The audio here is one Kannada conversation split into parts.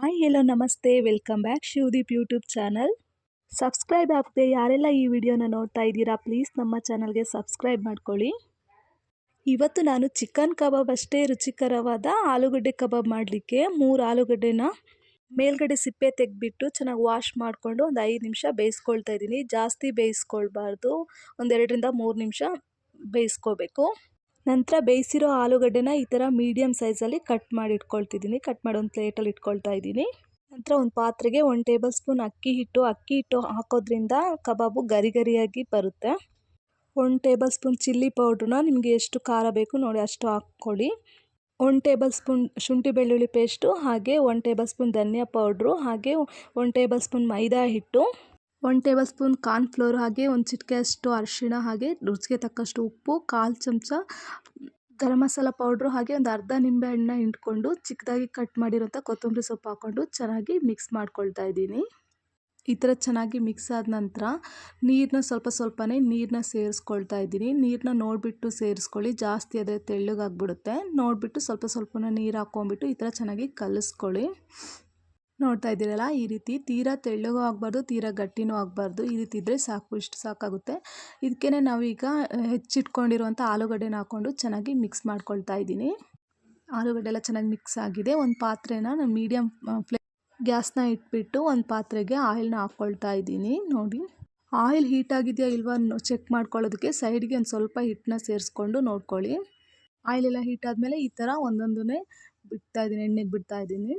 ಹಾಯ್ ಹೆಲೋ ನಮಸ್ತೆ welcome back Shivadeep YouTube channel. Subscribe ಆಗದೆ ಯಾರೆಲ್ಲ ಈ ವಿಡಿಯೋನ ನೋಡ್ತಾ ಇದ್ದೀರಾ ಪ್ಲೀಸ್ ನಮ್ಮ ಚಾನಲ್ಗೆ ಸಬ್ಸ್ಕ್ರೈಬ್ ಮಾಡ್ಕೊಳ್ಳಿ. ಇವತ್ತು ನಾನು ಚಿಕನ್ ಕಬಾಬ್ ಅಷ್ಟೇ ರುಚಿಕರವಾದ ಆಲೂಗಡ್ಡೆ ಕಬಾಬ್ ಮಾಡಲಿಕ್ಕೆ 3 ಆಲೂಗಡ್ಡೆನ ಮೇಲ್ಗಡೆ ಸಿಪ್ಪೆ ತೆಗೆದ್ಬಿಟ್ಟು ಚೆನ್ನಾಗಿ ವಾಶ್ ಮಾಡಿಕೊಂಡು ಒಂದು 5 ನಿಮಿಷ ಬೇಯಿಸ್ಕೊಳ್ತಾ ಇದ್ದೀನಿ. ಜಾಸ್ತಿ ಬೇಯಿಸ್ಕೊಳ್ಬಾರ್ದು, ಒಂದು 2ರಿಂದ 3 ನಿಮಿಷ ಬೇಯಿಸ್ಕೋಬೇಕು. ನಂತರ ಬೇಯಿಸಿರೋ ಆಲೂಗಡ್ಡೆನ ಈ ಥರ ಮೀಡಿಯಮ್ ಸೈಜಲ್ಲಿ ಕಟ್ ಮಾಡಿ ಇಟ್ಕೊಳ್ತಿದ್ದೀನಿ. ಕಟ್ ಮಾಡಿ ಒಂದು ಪ್ಲೇಟಲ್ಲಿ ಇಟ್ಕೊಳ್ತಾ ಇದ್ದೀನಿ. ನಂತರ ಒಂದು ಪಾತ್ರೆಗೆ 1 ಟೇಬಲ್ ಸ್ಪೂನ್ ಅಕ್ಕಿ ಹಿಟ್ಟು ಹಾಕೋದ್ರಿಂದ ಕಬಾಬು ಗರಿ ಗರಿಯಾಗಿ ಬರುತ್ತೆ. 1 ಟೇಬಲ್ ಸ್ಪೂನ್ ಚಿಲ್ಲಿ ಪೌಡ್ರನ್ನ ನಿಮಗೆ ಎಷ್ಟು ಖಾರ ಬೇಕು ನೋಡಿ ಅಷ್ಟು ಹಾಕ್ಕೊಳ್ಳಿ. 1 ಟೇಬಲ್ ಸ್ಪೂನ್ ಶುಂಠಿ ಬೆಳ್ಳುಳ್ಳಿ ಪೇಸ್ಟು, ಹಾಗೆ 1 ಟೇಬಲ್ ಸ್ಪೂನ್ ಧನಿಯಾ ಪೌಡ್ರು, ಹಾಗೆ 1 ಟೇಬಲ್ ಸ್ಪೂನ್ ಮೈದಾ ಹಿಟ್ಟು, 1 ಟೇಬಲ್ ಸ್ಪೂನ್ ಕಾರ್ನ್ಫ್ಲೋರ್, ಹಾಗೆ ಒಂದು ಚಿಟಿಕೆಯಷ್ಟು ಅರಿಶಿಣ, ಹಾಗೆ ರುಚಿಗೆ ತಕ್ಕಷ್ಟು ಉಪ್ಪು, 1/4 ಚಮಚ ಗರಂ ಮಸಾಲ ಪೌಡ್ರು, ಹಾಗೆ ಒಂದು ಅರ್ಧ ನಿಂಬೆ ಹಣ್ಣನ್ನ ಹಿಂಡ್ಕೊಂಡು ಚಿಕ್ಕದಾಗಿ ಕಟ್ ಮಾಡಿರೋಂಥ ಕೊತ್ತಂಬರಿ ಸೊಪ್ಪು ಹಾಕ್ಕೊಂಡು ಚೆನ್ನಾಗಿ ಮಿಕ್ಸ್ ಮಾಡ್ಕೊಳ್ತಾ ಇದ್ದೀನಿ. ಈ ಥರ ಚೆನ್ನಾಗಿ ಮಿಕ್ಸ್ ಆದ ನಂತರ ನೀರನ್ನ ಸ್ವಲ್ಪನೇ ನೀರನ್ನ ಸೇರಿಸ್ಕೊಳ್ತಾ ಇದ್ದೀನಿ. ನೀರನ್ನ ನೋಡಿಬಿಟ್ಟು ಸೇರಿಸ್ಕೊಳ್ಳಿ, ಜಾಸ್ತಿ ಆದರೆ ತೆಳ್ಳಗಾಗ್ಬಿಡುತ್ತೆ. ನೋಡಿಬಿಟ್ಟು ಸ್ವಲ್ಪನೇ ನೀರು ಹಾಕ್ಕೊಂಬಿಟ್ಟು ಈ ಥರ ಚೆನ್ನಾಗಿ ಕಲಿಸ್ಕೊಳ್ಳಿ. ನೋಡ್ತಾ ಇದ್ದೀರಲ್ಲ, ಈ ರೀತಿ ತೀರಾ ತೆಳ್ಳಗೂ ಆಗಬಾರ್ದು, ತೀರಾ ಗಟ್ಟಿನೂ ಆಗಬಾರ್ದು. ಈ ರೀತಿ ಇದ್ದರೆ ಸಾಕು, ಇಷ್ಟು ಸಾಕಾಗುತ್ತೆ. ಇದಕ್ಕೇ ನಾವೀಗ ಹೆಚ್ಚಿಟ್ಕೊಂಡಿರುವಂಥ ಆಲೂಗಡ್ಡೆನ ಹಾಕ್ಕೊಂಡು ಚೆನ್ನಾಗಿ ಮಿಕ್ಸ್ ಮಾಡ್ಕೊಳ್ತಾ ಇದ್ದೀನಿ. ಆಲೂಗಡ್ಡೆ ಎಲ್ಲ ಚೆನ್ನಾಗಿ ಮಿಕ್ಸ್ ಆಗಿದೆ. ಒಂದು ಪಾತ್ರೆನ ನಾನು ಮೀಡಿಯಮ್ ಗ್ಯಾಸ್ನ ಇಟ್ಬಿಟ್ಟು ಒಂದು ಪಾತ್ರೆಗೆ ಆಯಿಲ್ನ ಹಾಕ್ಕೊಳ್ತಾ ಇದ್ದೀನಿ. ನೋಡಿ, ಆಯಿಲ್ ಹೀಟ್ ಆಗಿದೆಯಾ ಇಲ್ವಾ ಚೆಕ್ ಮಾಡ್ಕೊಳ್ಳೋದಕ್ಕೆ ಸೈಡ್ಗೆ ಒಂದು ಸ್ವಲ್ಪ ಹಿಟ್ಟನ್ನ ಸೇರಿಸ್ಕೊಂಡು ನೋಡ್ಕೊಳ್ಳಿ. ಆಯಿಲೆಲ್ಲ ಹೀಟ್ ಆದಮೇಲೆ ಈ ಥರ ಒಂದೊಂದನ್ನೇ ಎಣ್ಣೆಗೆ ಬಿಡ್ತಾ ಇದ್ದೀನಿ.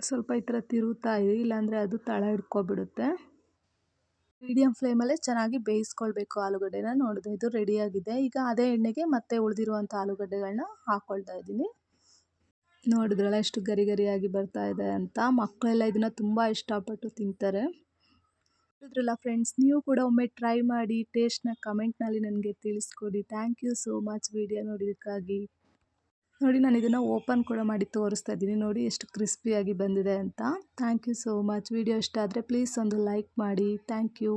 ಸ್ವಲ್ಪ ಈ ಥರ ತಿರುಗ್ತಾ ಇದೆ, ಇಲ್ಲಾಂದರೆ ಅದು ತಳ ಹಿಡ್ಕೊಬಿಡುತ್ತೆ. ಮೀಡಿಯಮ್ ಫ್ಲೇಮಲ್ಲೇ ಚೆನ್ನಾಗಿ ಬೇಯಿಸ್ಕೊಳ್ಬೇಕು ಆಲೂಗಡ್ಡೆನ. ನೋಡಿದೆ, ಇದು ರೆಡಿಯಾಗಿದೆ. ಈಗ ಅದೇ ಎಣ್ಣೆಗೆ ಮತ್ತೆ ಉಳಿದಿರುವಂಥ ಆಲೂಗಡ್ಡೆಗಳನ್ನ ಹಾಕ್ಕೊಳ್ತಾ ಇದ್ದೀನಿ. ನೋಡಿದ್ರಲ್ಲ ಎಷ್ಟು ಗರಿ ಗರಿಯಾಗಿ ಬರ್ತಾ ಇದೆ ಅಂತ. ಮಕ್ಕಳೆಲ್ಲ ಇದನ್ನು ತುಂಬ ಇಷ್ಟಪಟ್ಟು ತಿಂತಾರೆ. ನೋಡಿದ್ರಲ್ಲ ಫ್ರೆಂಡ್ಸ್, ನೀವು ಕೂಡ ಒಮ್ಮೆ ಟ್ರೈ ಮಾಡಿ ಟೇಸ್ಟ್ನ ಕಮೆಂಟ್ನಲ್ಲಿ ನನಗೆ ತಿಳಿಸ್ಕೊಡಿ. Thank you so much video ನೋಡಿದ್ದಕ್ಕಾಗಿ. ನೋಡಿ, ನಾನು ಇದನ್ನು ಓಪನ್ ಕೂಡ ಮಾಡಿ ತೋರಿಸ್ತಾ ಇದ್ದೀನಿ. ನೋಡಿ ಎಷ್ಟು ಕ್ರಿಸ್ಪಿಯಾಗಿ ಬಂದಿದೆ ಅಂತ. Thank you so much. Video ಇಷ್ಟ ಆದರೆ ಪ್ಲೀಸ್ ಒಂದು ಲೈಕ್ ಮಾಡಿ. Thank you.